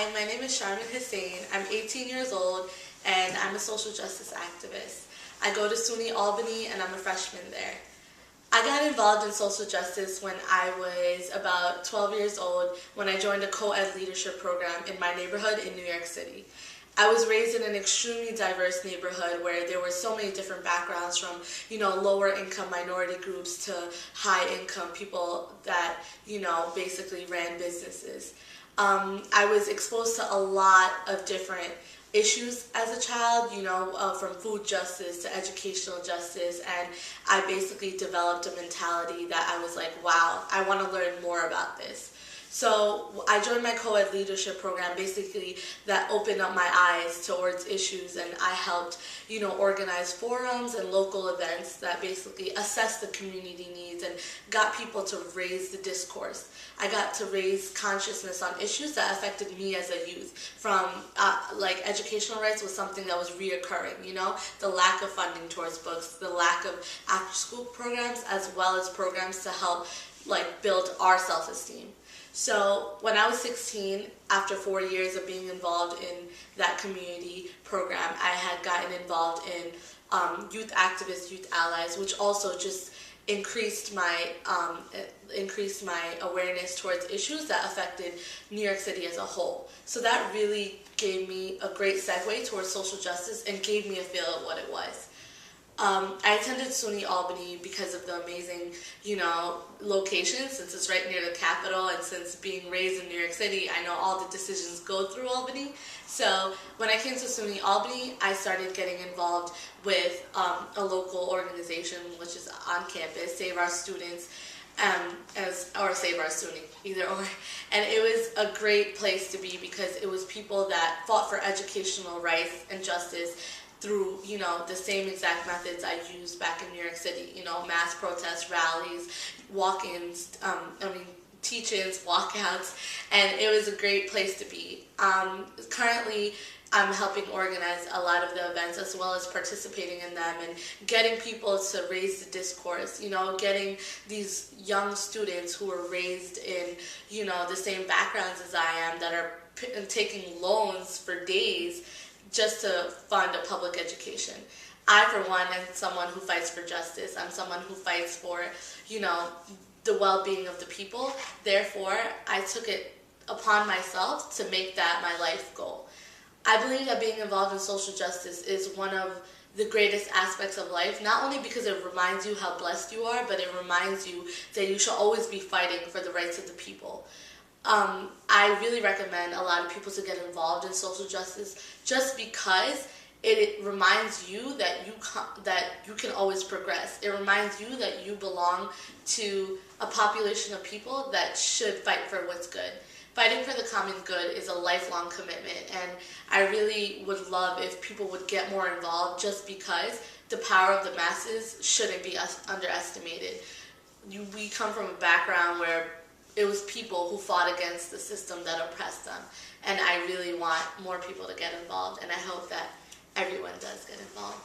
Hi, my name is Sharmin Hossain. I'm 18 years old and I'm a social justice activist. I go to SUNY Albany and I'm a freshman there. I got involved in social justice when I was about 12 years old when I joined a co-ed leadership program in my neighborhood in New York City. I was raised in an extremely diverse neighborhood where there were so many different backgrounds from, lower income minority groups to high income people that, basically ran businesses. I was exposed to a lot of different issues as a child, from food justice to educational justice, and I basically developed a mentality that I was like, wow, I want to learn more about this. So I joined my co-ed leadership program, basically that opened up my eyes towards issues, and I helped, organize forums and local events that basically assessed the community needs and got people to raise the discourse. I got to raise consciousness on issues that affected me as a youth, from like educational rights was something that was reoccurring, the lack of funding towards books, the lack of after-school programs, as well as programs to help build our self-esteem. So when I was 16, after 4 years of being involved in that community program, I had gotten involved in youth activists, youth allies, which also just increased my awareness towards issues that affected New York City as a whole. So that really gave me a great segue towards social justice and gave me a feel of what it was. I attended SUNY Albany because of the amazing, location, since it's right near the Capitol, and since being raised in New York City, I know all the decisions go through Albany. So when I came to SUNY Albany, I started getting involved with a local organization, which is on campus, Save Our Students, or Save Our SUNY, either or. And it was a great place to be because it was people that fought for educational rights and justice through, the same exact methods I used back in New York City, mass protests, rallies, walk-ins, teach-ins, walkouts, and it was a great place to be. Currently, I'm helping organize a lot of the events as well as participating in them and getting people to raise the discourse, getting these young students who were raised in, the same backgrounds as I am, that are taking loans for days just to fund a public education. I, for one, am someone who fights for justice. I'm someone who fights for, the well-being of the people. Therefore, I took it upon myself to make that my life goal. I believe that being involved in social justice is one of the greatest aspects of life, not only because it reminds you how blessed you are, but it reminds you that you should always be fighting for the rights of the people. I really recommend a lot of people to get involved in social justice just because it reminds you that you can always progress. It reminds you that you belong to a population of people that should fight for what's good. Fighting for the common good is a lifelong commitment, and I really would love if people would get more involved just because the power of the masses shouldn't be underestimated. We come from a background where it was people who fought against the system that oppressed them. And I really want more people to get involved, and I hope that everyone does get involved.